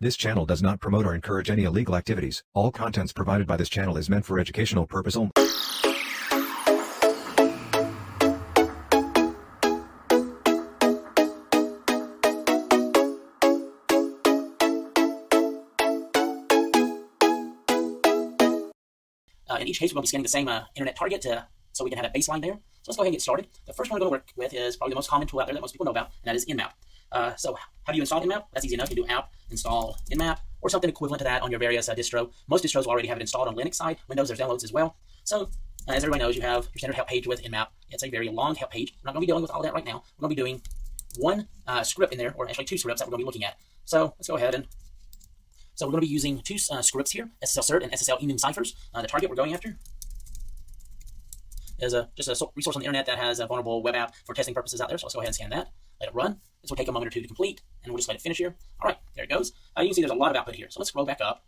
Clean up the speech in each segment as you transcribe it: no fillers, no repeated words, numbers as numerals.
This channel does not promote or encourage any illegal activities. All contents provided by this channel is meant for educational purpose only. In each case, we're going to be scanning the same internet target so we can have a baseline there. So let's go ahead and get started. The first one we're going to work with is probably the most common tool out there that most people know about, and that is Nmap. So how do you install Nmap? That's easy enough. You can do app install Nmap or something equivalent to that on your various distro. Most distros will already have it installed on Linux side. Windows, there's downloads as well. So as everybody knows, you have your standard help page with Nmap. It's a very long help page. We're not going to be dealing with all of that right now. We're going to be doing one script in there, or actually two scripts that we're going to be looking at. So let's go ahead and we're going to be using two scripts here, SSL cert and SSL enum ciphers. The target we're going after is just a resource on the internet that has a vulnerable web app for testing purposes out there. So let's go ahead and scan that. Let it run. This will take a moment or two to complete, and we'll just let it finish here. All right, there it goes. You can see there's a lot of output here. So let's scroll back up.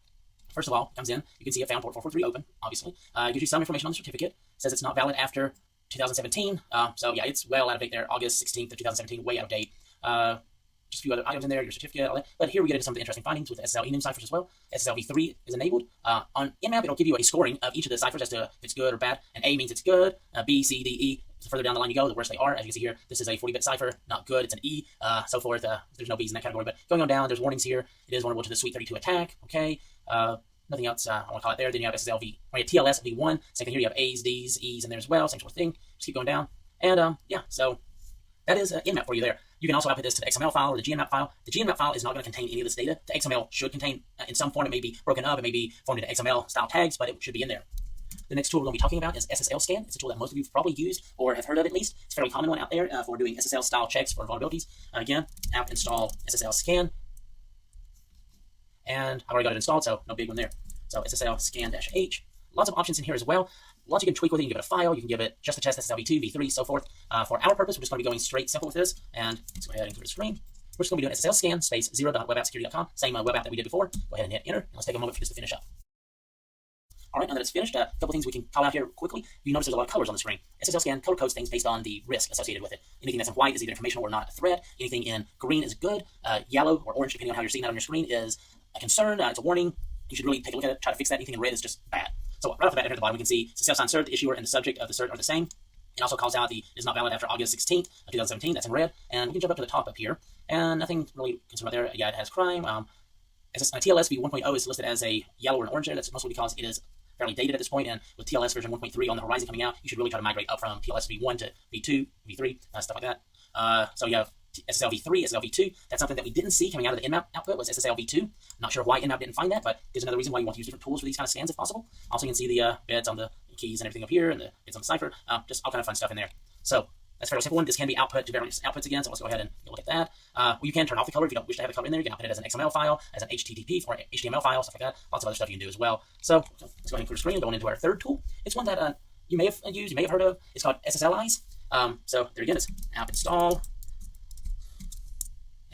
First of all, it comes in. You can see it found port 443 open, obviously. It gives you some information on the certificate. It says it's not valid after 2017. So yeah, it's well out of date there. August 16th of 2017, way out of date. Just a few other items in there, your certificate, all that. But here we get into some of the interesting findings with SSL enum ciphers as well. SSL v3 is enabled. On Nmap, it'll give you a scoring of each of the ciphers as to if it's good or bad. And A means it's good. B, C, D, E. The further down the line you go, the worse they are. As you can see here, this is a 40-bit cipher, not good. It's an E, so forth. There's no B's in that category. But going on down, there's warnings here. It is vulnerable to the Suite 32 attack. Okay. Nothing else I want to call it there. Then you have SSL v, or TLS v1. Same thing here. You have A's, D's, E's in there as well. Same sort of thing. Just keep going down. And yeah, so that is Nmap for you there. You can also output this to the XML file or the Nmap file. The Nmap file is not going to contain any of this data. The XML should contain, in some form, it may be broken up, it may be formed into XML style tags, but it should be in there. The next tool we're going to be talking about is SSL scan. It's a tool that most of you have probably used or have heard of at least. It's a fairly common one out there for doing SSL style checks for vulnerabilities. Again, app install SSL scan. And I've already got it installed, so no big one there. So SSL scan-h. Lots of options in here as well. Lots you can tweak with it. You can give it a file. You can give it just a test SSL v2, v3, so forth. For our purpose, we're just going to be going straight simple with this. And let's go ahead and clear the screen. We're just going to be doing SSL scan space 0.webappsecurity.com. Same web app that we did before. Go ahead and hit enter. And let's take a moment for this to finish up. All right, now that it's finished, a couple things we can call out here quickly. You notice there's a lot of colors on the screen. SSL scan color codes things based on the risk associated with it. Anything that's in white is either informational or not a threat. Anything in green is good. Yellow or orange, depending on how you're seeing that on your screen, is a concern. It's a warning. You should really take a look at it, try to fix that. Anything in red is just bad. So right off the bat, here at the bottom, we can see SSL sign cert, the issuer, and the subject of the cert are the same. It also calls out the is not valid after August 16th of 2017. That's in red. And we can jump up to the top up here. And nothing really concerned about there. Yeah, it has crime. TLS v1.0 is listed as a yellow or an orange there. That's mostly because it is fairly dated at this point. And with TLS version 1.3 on the horizon coming out, you should really try to migrate up from TLS v1 to v2, v3, stuff like that. So you have SSL v3, SSL v2. That's something that we didn't see coming out of the Nmap output was SSL v2. Not sure why Nmap didn't find that, but there's another reason why you want to use different tools for these kind of scans if possible. Also, you can see the bits on the keys and everything up here, and the bits on the cipher. Just all kind of fun stuff in there. So that's a fairly simple one. This can be output to various outputs again, so let's go ahead and look at that. Well, you can turn off the color if you don't wish to have the color in there. You can output it as an XML file, as an HTTP or HTML file, stuff like that. Lots of other stuff you can do as well. So let's go ahead and clear the screen. Going into our third tool. It's one that you may have used, you may have heard of. It's called SSLize. So there again, it's app install.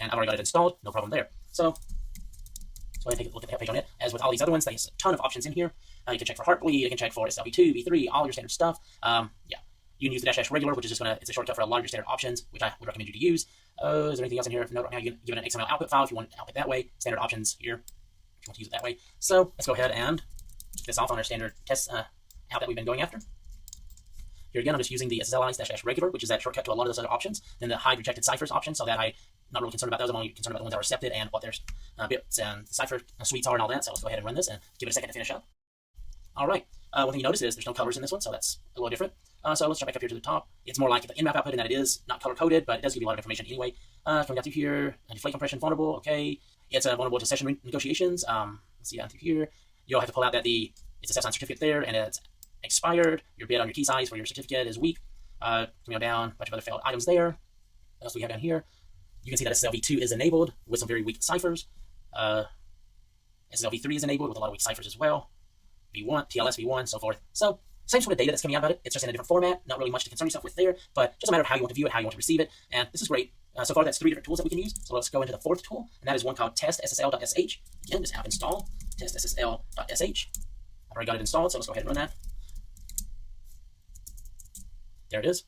And I've already got it installed, no problem there. So let's go ahead and take a look at the help page on it. As with all these other ones, there's a ton of options in here. You can check for Heartbleed, you can check for SSL v2, v3, all your standard stuff. Yeah, you can use the -- regular, which is just it's a shortcut for a lot of your standard options, which I would recommend you to use. Is there anything else in here? No, right now you can give it an XML output file if you want to output that way. Standard options here, if you want to use it that way. So let's go ahead and kick this off on our standard test app that we've been going after. Here again, I'm just using the SSLize -regular, which is that shortcut to a lot of those other options. Then the hide rejected ciphers option, so that I'm not really concerned about those. I'm only concerned about the ones that are accepted and what their bits and cipher suites are and all that. So let's go ahead and run this and give it a second to finish up. All right. One thing you notice is there's no colors in this one, so that's a little different. So let's jump back up here to the top. It's more like the Nmap output in that it is not color-coded, but it does give you a lot of information anyway. Coming down through here, deflate compression vulnerable, okay. It's vulnerable to session negotiations. Let's see down through here. You'll have to pull out that it's a step sign certificate there, and it's expired. Your bit on your key size for your certificate is weak. Coming down, a bunch of other failed items there. What else do we have down here? You can see that SSL v2 is enabled with some very weak ciphers. SSL v3 is enabled with a lot of weak ciphers as well. v1, TLS v1, so forth. So same sort of data that's coming out about it. It's just in a different format. Not really much to concern yourself with there, but just a matter of how you want to view it, how you want to receive it. And this is great. So far, that's 3 different tools that we can use. So let's go into the fourth tool, and that is one called test ssl.sh. Again, just app install test ssl.sh. I've already got it installed, so let's go ahead and run that. There it is.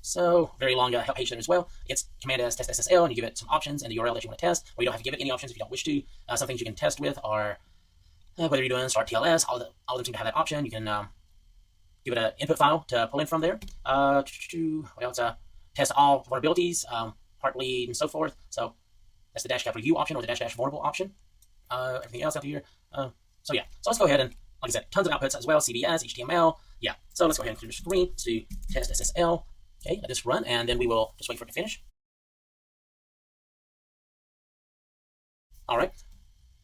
So very long help page there as well. It's command as test SSL, and you give it some options and the URL that you want to test, or you don't have to give it any options if you don't wish to. Some things you can test with are whether you're doing start TLS, all of them seem to have that option. You can give it an input file to pull in from there. Well, it's test all vulnerabilities, heartbleed, and so forth. So that's the -U option or the -vulnerable option. Everything else out here. So yeah, so let's go ahead and, like I said, tons of outputs as well, CVS, HTML. Yeah, so let's go ahead and clear the screen. Let's do test SSL. Okay, let this run, and then we will just wait for it to finish. All right,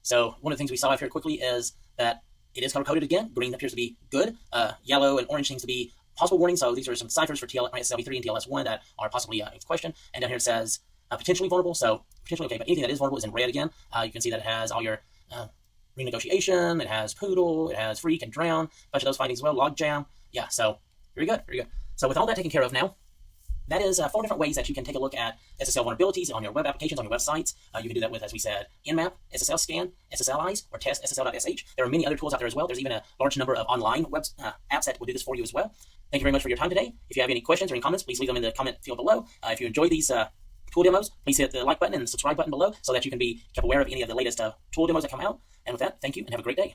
so one of the things we saw here quickly is that it is color-coded again. Green appears to be good. Yellow and orange seems to be possible warnings. So these are some ciphers for SSLv3 and TLS1 that are possibly in question. And down here it says potentially vulnerable. So potentially okay, but anything that is vulnerable is in red again. You can see that it has all your renegotiation. It has poodle. It has freak and drown. A bunch of those findings as well. Logjam. Yeah, so very good, very good. So with all that taken care of now, that is 4 different ways that you can take a look at SSL vulnerabilities on your web applications, on your websites. You can do that with, as we said, Nmap, SSL Scan, SSLize, or test SSL.sh. There are many other tools out there as well. There's even a large number of online apps that will do this for you as well. Thank you very much for your time today. If you have any questions or any comments, please leave them in the comment field below. If you enjoy these tool demos, please hit the like button and the subscribe button below so that you can be kept aware of any of the latest tool demos that come out. And with that, thank you and have a great day.